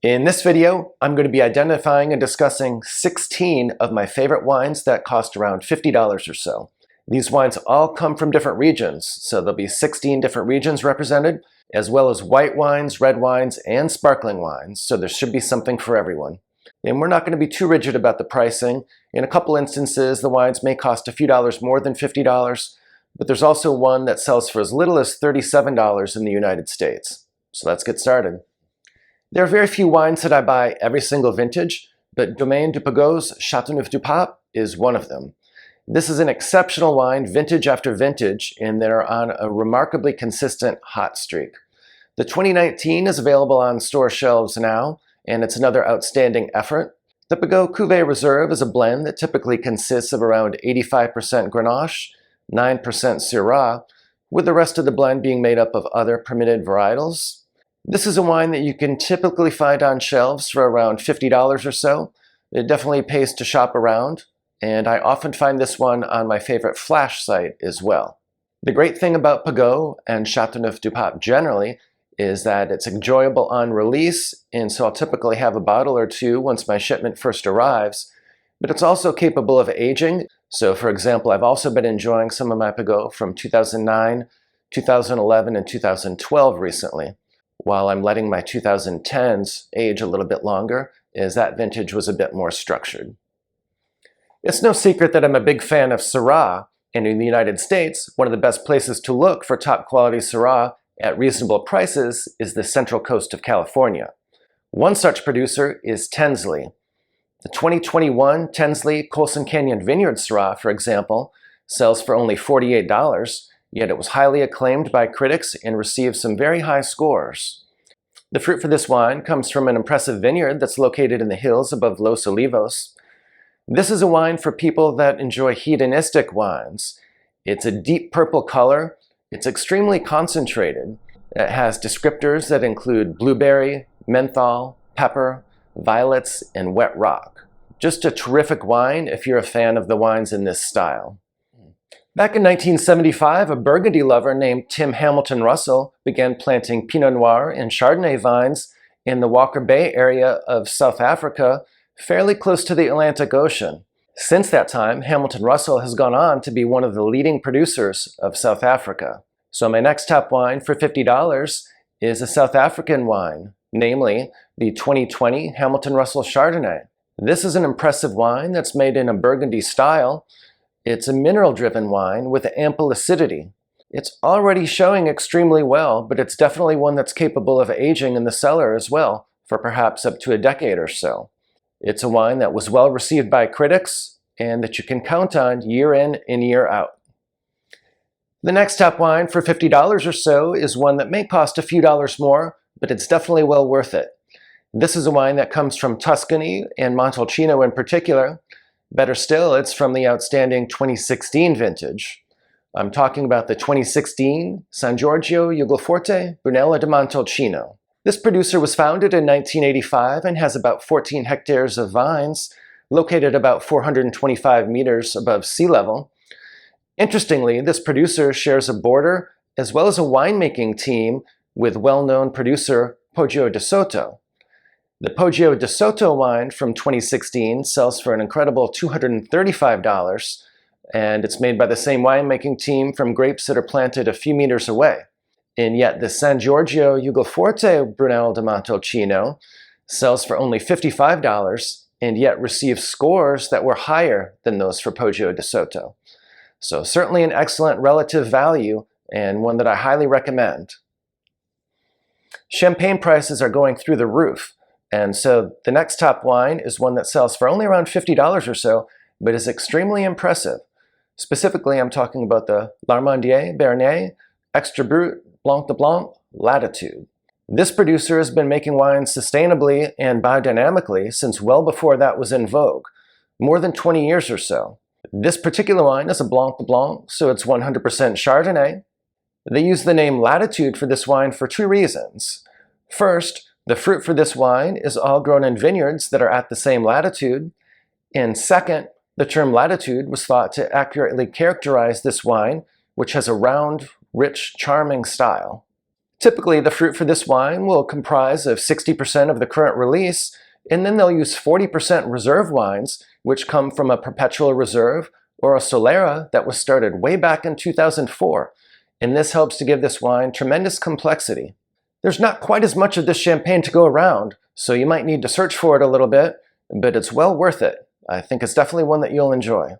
In this video, I'm going to be identifying and discussing 16 of my favorite wines that cost around $50 or so. These wines all come from different regions, so there'll be 16 different regions represented, as well as white wines, red wines, and sparkling wines, so there should be something for everyone. And we're not going to be too rigid about the pricing. In a couple instances, the wines may cost a few dollars more than $50, but there's also one that sells for as little as $37 in the United States. So let's get started. There are very few wines that I buy every single vintage, but Domaine du Pegau's Châteauneuf-du-Pape is one of them. This is an exceptional wine, vintage after vintage, and they're on a remarkably consistent hot streak. The 2019 is available on store shelves now, and it's another outstanding effort. The Pegau Cuvée Reserve is a blend that typically consists of around 85% Grenache, 9% Syrah, with the rest of the blend being made up of other permitted varietals. This is a wine that you can typically find on shelves for around $50 or so. It definitely pays to shop around, and I often find this one on my favorite flash site as well. The great thing about Pegau and Châteauneuf-du-Pape generally is that it's enjoyable on release, and so I'll typically have a bottle or two once my shipment first arrives, but it's also capable of aging. So for example, I've also been enjoying some of my Pegau from 2009, 2011, and 2012 recently, while I'm letting my 2010s age a little bit longer, as that vintage was a bit more structured. It's no secret that I'm a big fan of Syrah, and in the United States, one of the best places to look for top quality Syrah at reasonable prices is the Central Coast of California. One such producer is Tensley. The 2021 Tensley Colson Canyon Vineyard Syrah, for example, sells for only $48, yet it was highly acclaimed by critics and received some very high scores. The fruit for this wine comes from an impressive vineyard that's located in the hills above Los Olivos. This is a wine for people that enjoy hedonistic wines. It's a deep purple color. It's extremely concentrated. It has descriptors that include blueberry, menthol, pepper, violets, and wet rock. Just a terrific wine if you're a fan of the wines in this style. Back in 1975, a Burgundy lover named Tim Hamilton Russell began planting Pinot Noir and Chardonnay vines in the Walker Bay area of South Africa, fairly close to the Atlantic Ocean. Since that time, Hamilton Russell has gone on to be one of the leading producers of South Africa. So my next top wine for $50 is a South African wine, namely the 2020 Hamilton Russell Chardonnay. This is an impressive wine that's made in a Burgundy style. It's a mineral-driven wine with ample acidity. It's already showing extremely well, but it's definitely one that's capable of aging in the cellar as well, for perhaps up to a decade or so. It's a wine that was well received by critics and that you can count on year in and year out. The next top wine for $50 or so is one that may cost a few dollars more, but it's definitely well worth it. This is a wine that comes from Tuscany and Montalcino in particular. Better still, it's from the outstanding 2016 vintage. I'm talking about the 2016 San Giorgio Ugelforte Brunello di Montalcino. This producer was founded in 1985 and has about 14 hectares of vines, located about 425 meters above sea level. Interestingly, this producer shares a border as well as a winemaking team with well-known producer Poggio di Sotto. The Poggio di Sotto wine from 2016 sells for an incredible $235, and it's made by the same winemaking team from grapes that are planted a few meters away. And yet the San Giorgio Ugelforte Brunello di Montalcino sells for only $55, and yet receives scores that were higher than those for Poggio di Sotto. So certainly an excellent relative value, and one that I highly recommend. Champagne prices are going through the roof. And so the next top wine is one that sells for only around $50 or so, but is extremely impressive. Specifically, I'm talking about the Larmondie Barney Extra Brut Blanc de Blanc Latitude. This producer has been making wines sustainably and biodynamically since well before that was in vogue, more than 20 years or so. This particular wine is a Blanc de Blanc, so it's 100% Chardonnay. They use the name Latitude for this wine for two reasons. First, the fruit for this wine is all grown in vineyards that are at the same latitude. And second, the term latitude was thought to accurately characterize this wine, which has a round, rich, charming style. Typically, the fruit for this wine will comprise of 60% of the current release, and then they'll use 40% reserve wines, which come from a perpetual reserve or a Solera that was started way back in 2004, and this helps to give this wine tremendous complexity. There's not quite as much of this champagne to go around, so you might need to search for it a little bit, but it's well worth it. I think it's definitely one that you'll enjoy.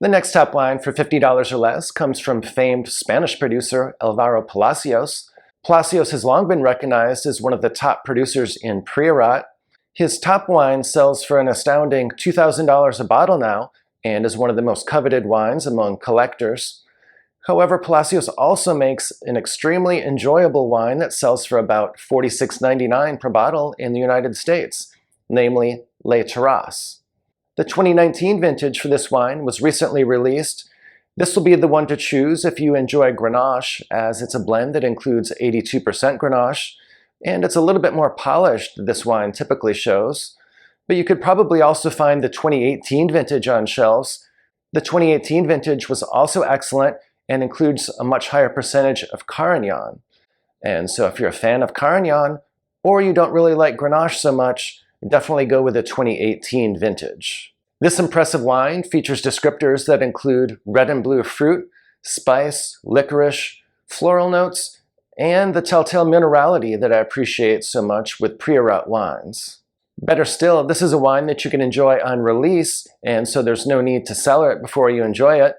The next top wine for $50 or less comes from famed Spanish producer Alvaro Palacios. Palacios has long been recognized as one of the top producers in Priorat. His top wine sells for an astounding $2,000 a bottle now and is one of the most coveted wines among collectors. However, Palacios also makes an extremely enjoyable wine that sells for about $46.99 per bottle in the United States, namely Les Terrasses. The 2019 vintage for this wine was recently released. This will be the one to choose if you enjoy Grenache, as it's a blend that includes 82% Grenache, and it's a little bit more polished than this wine typically shows. But you could probably also find the 2018 vintage on shelves. The 2018 vintage was also excellent and includes a much higher percentage of Carignan. And so if you're a fan of Carignan, or you don't really like Grenache so much, definitely go with the 2018 vintage. This impressive wine features descriptors that include red and blue fruit, spice, licorice, floral notes, and the telltale minerality that I appreciate so much with Priorat wines. Better still, this is a wine that you can enjoy on release, and so there's no need to cellar it before you enjoy it,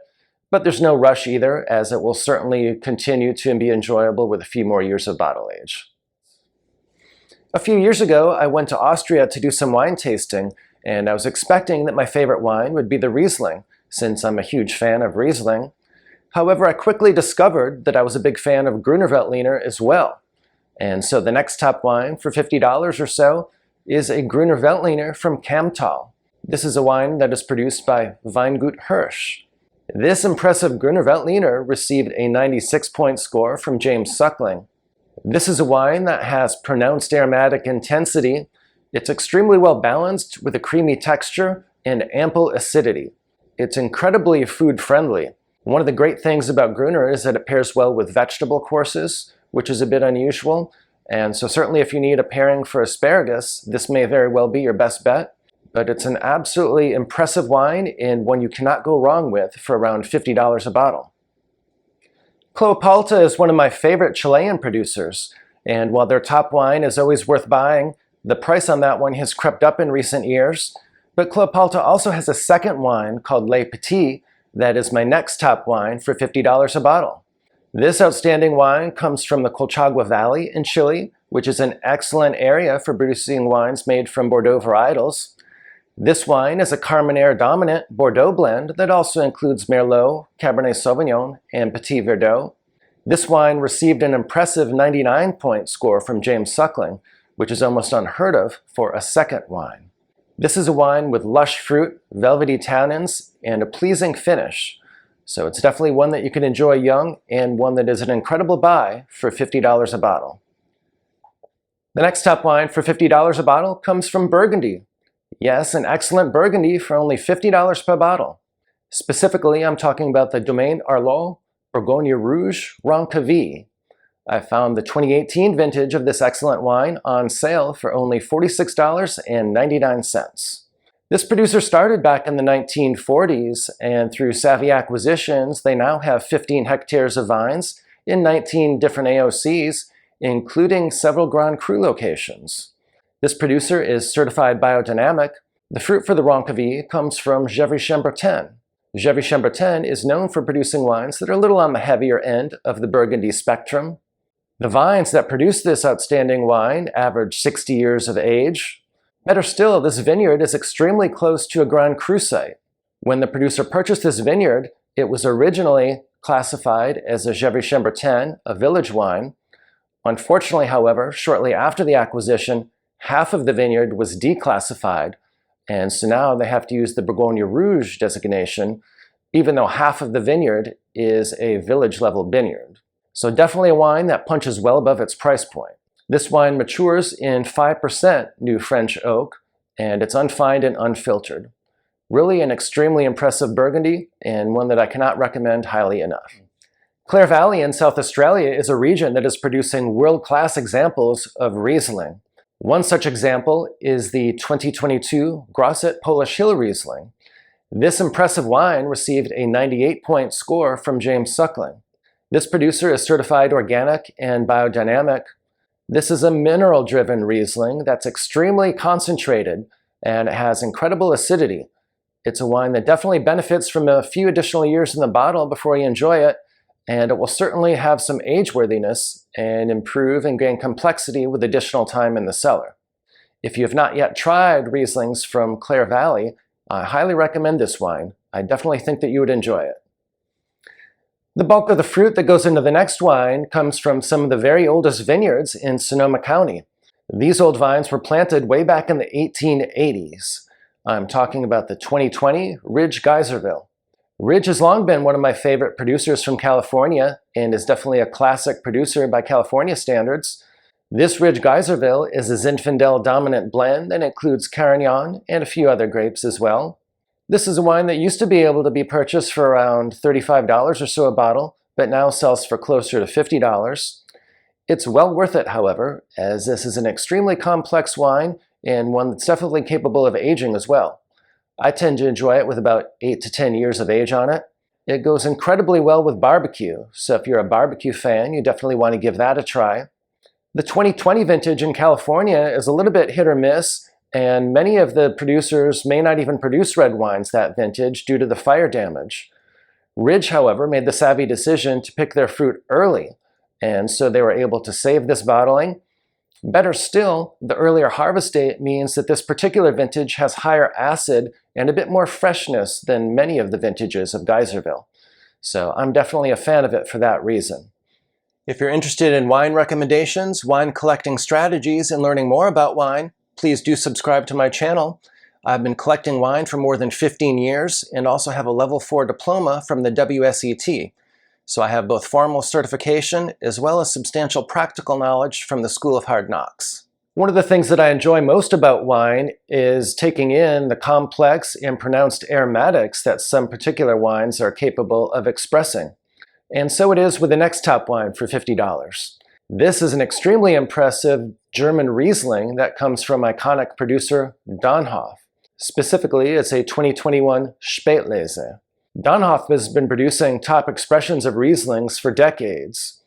but there's no rush either, as it will certainly continue to be enjoyable with a few more years of bottle age. A few years ago, I went to Austria to do some wine tasting, and I was expecting that my favorite wine would be the Riesling, since I'm a huge fan of Riesling. However, I quickly discovered that I was a big fan of Gruner Veltliner as well. And so the next top wine for $50 or so is a Gruner Veltliner from Kamtal. This is a wine that is produced by Weingut Hirsch. This impressive Gruner Veltliner received a 96-point score from James Suckling. This is a wine that has pronounced aromatic intensity. It's extremely well balanced with a creamy texture and ample acidity. It's incredibly food friendly. One of the great things about Gruner is that it pairs well with vegetable courses, which is a bit unusual. And so certainly if you need a pairing for asparagus, this may very well be your best bet. But it's an absolutely impressive wine and one you cannot go wrong with for around $50 a bottle. Cloapalta is one of my favorite Chilean producers, and while their top wine is always worth buying, the price on that one has crept up in recent years. But Cloapalta also has a second wine called Le Petit that is my next top wine for $50 a bottle. This outstanding wine comes from the Colchagua Valley in Chile, which is an excellent area for producing wines made from Bordeaux varietals. This wine is a Carmenere dominant Bordeaux blend that also includes Merlot, Cabernet Sauvignon, and Petit Verdot. This wine received an impressive 99-point score from James Suckling, which is almost unheard of for a second wine. This is a wine with lush fruit, velvety tannins, and a pleasing finish. So it's definitely one that you can enjoy young and one that is an incredible buy for $50 a bottle. The next top wine for $50 a bottle comes from Burgundy. Yes, an excellent Burgundy for only $50 per bottle. Specifically, I'm talking about the Domaine Arlaud Bourgogne Rouge Roncevie. I found the 2018 vintage of this excellent wine on sale for only $46.99. This producer started back in the 1940s, and through savvy acquisitions, they now have 15 hectares of vines in 19 different AOCs, including several Grand Cru locations. This producer is certified biodynamic. The fruit for the Roncevie comes from Gevrey-Chambertin. Gevrey-Chambertin is known for producing wines that are a little on the heavier end of the Burgundy spectrum. The vines that produce this outstanding wine average 60 years of age. Better still, this vineyard is extremely close to a Grand Cru site. When the producer purchased this vineyard, it was originally classified as a Gevrey-Chambertin, a village wine. Unfortunately, however, shortly after the acquisition, half of the vineyard was declassified, and so now they have to use the Bourgogne Rouge designation, even though half of the vineyard is a village-level vineyard. So definitely a wine that punches well above its price point. This wine matures in 5% new French oak, and it's unfined and unfiltered. Really an extremely impressive Burgundy, and one that I cannot recommend highly enough. Clare Valley in South Australia is a region that is producing world-class examples of Riesling. One such example is the 2022 Grosset Polish Hill Riesling. This impressive wine received a 98-point score from James Suckling. This producer is certified organic and biodynamic. This is a mineral-driven Riesling that's extremely concentrated and it has incredible acidity. It's a wine that definitely benefits from a few additional years in the bottle before you enjoy it, and it will certainly have some age-worthiness and improve and gain complexity with additional time in the cellar. If you have not yet tried Rieslings from Clare Valley, I highly recommend this wine. I definitely think that you would enjoy it. The bulk of the fruit that goes into the next wine comes from some of the very oldest vineyards in Sonoma County. These old vines were planted way back in the 1880s. I'm talking about the 2020 Rouge Geyserville. Rouge has long been one of my favorite producers from California and is definitely a classic producer by California standards. This Rouge Geyserville is a Zinfandel dominant blend and includes Carignan and a few other grapes as well. This is a wine that used to be able to be purchased for around $35 or so a bottle, but now sells for closer to $50. It's well worth it, however, as this is an extremely complex wine and one that's definitely capable of aging as well. I tend to enjoy it with about 8 to 10 years of age on it. It goes incredibly well with barbecue, so if you're a barbecue fan, you definitely want to give that a try. The 2020 vintage in California is a little bit hit or miss, and many of the producers may not even produce red wines that vintage due to the fire damage. Rouge, however, made the savvy decision to pick their fruit early, and so they were able to save this bottling. Better still, the earlier harvest date means that this particular vintage has higher acid and a bit more freshness than many of the vintages of Geyserville. So I'm definitely a fan of it for that reason. If you're interested in wine recommendations, wine collecting strategies, and learning more about wine, please do subscribe to my channel. I've been collecting wine for more than 15 years and also have a level 4 diploma from the WSET. So I have both formal certification as well as substantial practical knowledge from the School of Hard Knocks. One of the things that I enjoy most about wine is taking in the complex and pronounced aromatics that some particular wines are capable of expressing. And so it is with the next top wine for $50. This is an extremely impressive German Riesling that comes from iconic producer Dönhoff. Specifically, it's a 2021 Spätlese. Dönhoff has been producing top expressions of Rieslings for decades,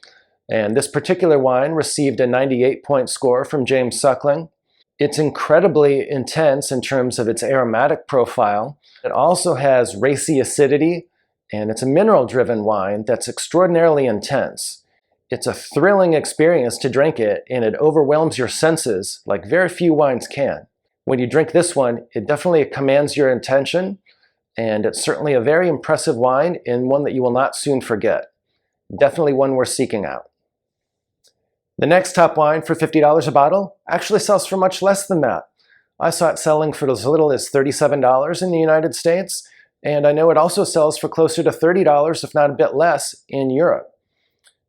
and this particular wine received a 98-point score from James Suckling. It's incredibly intense in terms of its aromatic profile. It also has racy acidity, and it's a mineral-driven wine that's extraordinarily intense. It's a thrilling experience to drink it, and it overwhelms your senses like very few wines can. When you drink this one, it definitely commands your attention, and it's certainly a very impressive wine and one that you will not soon forget. Definitely one worth seeking out. The next top wine for $50 a bottle actually sells for much less than that. I saw it selling for as little as $37 in the United States, and I know it also sells for closer to $30, if not a bit less, in Europe.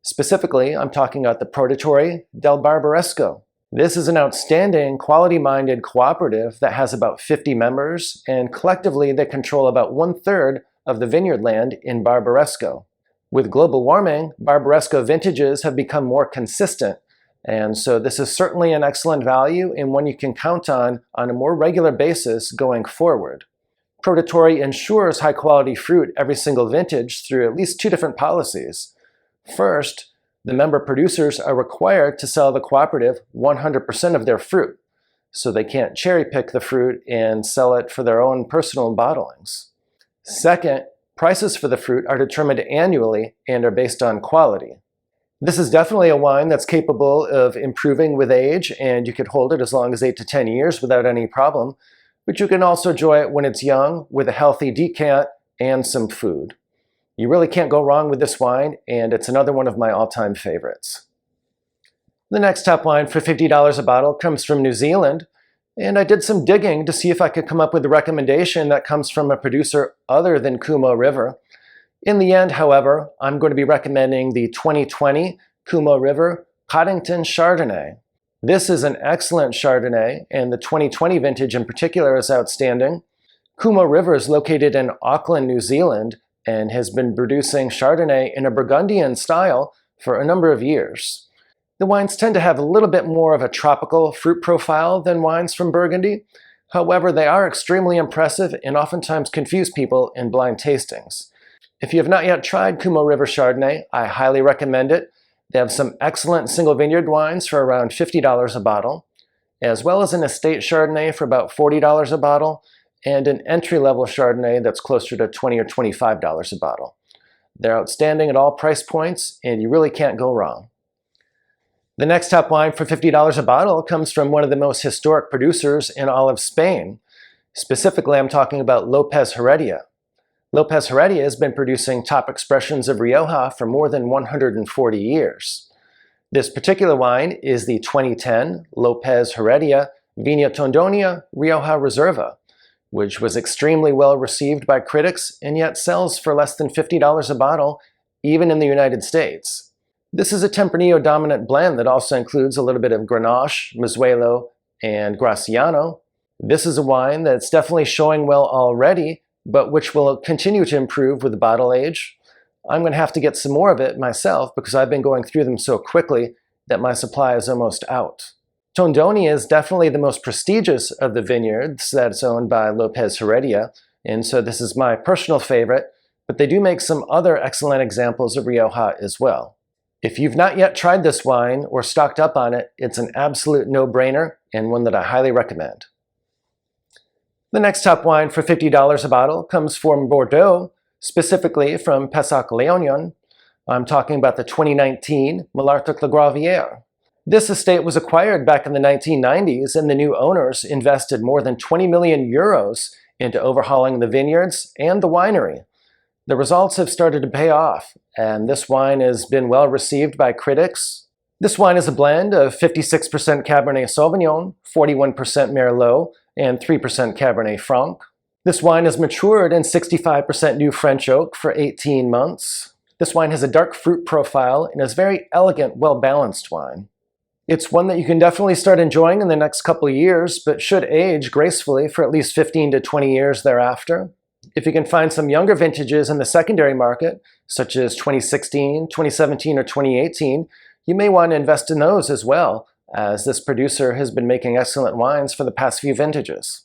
Specifically, I'm talking about the Produttori del Barbaresco. This is an outstanding, quality-minded cooperative that has about 50 members, and collectively they control about 1/3 of the vineyard land in Barbaresco. With global warming, Barbaresco vintages have become more consistent, and so this is certainly an excellent value and one you can count on a more regular basis going forward. Produttori ensures high-quality fruit every single vintage through at least 2 different policies. First, the member producers are required to sell the cooperative 100% of their fruit, so they can't cherry pick the fruit and sell it for their own personal bottlings. Second, prices for the fruit are determined annually and are based on quality. This is definitely a wine that's capable of improving with age, and you could hold it as long as 8 to 10 years without any problem, but you can also enjoy it when it's young with a healthy decant and some food. You really can't go wrong with this wine, and it's another one of my all-time favorites. The next top wine for $50 a bottle comes from New Zealand, and I did some digging to see if I could come up with a recommendation that comes from a producer other than Kumo River. In the end, however, I'm going to be recommending the 2020 Kumo River Coddington Chardonnay. This is an excellent Chardonnay, and the 2020 vintage in particular is outstanding. Kumo River is located in Auckland, New Zealand, and has been producing Chardonnay in a Burgundian style for a number of years. The wines tend to have a little bit more of a tropical fruit profile than wines from Burgundy. However, they are extremely impressive and oftentimes confuse people in blind tastings. If you have not yet tried Kumo River Chardonnay, I highly recommend it. They have some excellent single vineyard wines for around $50 a bottle, as well as an estate Chardonnay for about $40 a bottle, and an entry-level Chardonnay that's closer to $20 or $25 a bottle. They're outstanding at all price points, and you really can't go wrong. The next top wine for $50 a bottle comes from one of the most historic producers in all of Spain. Specifically, I'm talking about Lopez Heredia. Lopez Heredia has been producing top expressions of Rioja for more than 140 years. This particular wine is the 2010 Lopez Heredia Viña Tondonia Rioja Reserva, which was extremely well received by critics and yet sells for less than $50 a bottle, even in the United States. This is a Tempranillo dominant blend that also includes a little bit of Grenache, Mizuelo, and Graciano. This is a wine that's definitely showing well already, but which will continue to improve with the bottle age. I'm going to have to get some more of it myself because I've been going through them so quickly that my supply is almost out. Tondonia is definitely the most prestigious of the vineyards that's owned by Lopez Heredia, and so this is my personal favorite, but they do make some other excellent examples of Rioja as well. If you've not yet tried this wine or stocked up on it, it's an absolute no-brainer and one that I highly recommend. The next top wine for $50 a bottle comes from Bordeaux, specifically from Pessac Le Grand. I'm talking about the 2019 Malartic Lagraviere. This estate was acquired back in the 1990s, and the new owners invested more than 20 million euros into overhauling the vineyards and the winery. The results have started to pay off, and this wine has been well received by critics. This wine is a blend of 56% Cabernet Sauvignon, 41% Merlot, and 3% Cabernet Franc. This wine is matured in 65% new French oak for 18 months. This wine has a dark fruit profile and is very elegant, well-balanced wine. It's one that you can definitely start enjoying in the next couple of years, but should age gracefully for at least 15 to 20 years thereafter. If you can find some younger vintages in the secondary market, such as 2016, 2017, or 2018, you may want to invest in those as well, as this producer has been making excellent wines for the past few vintages.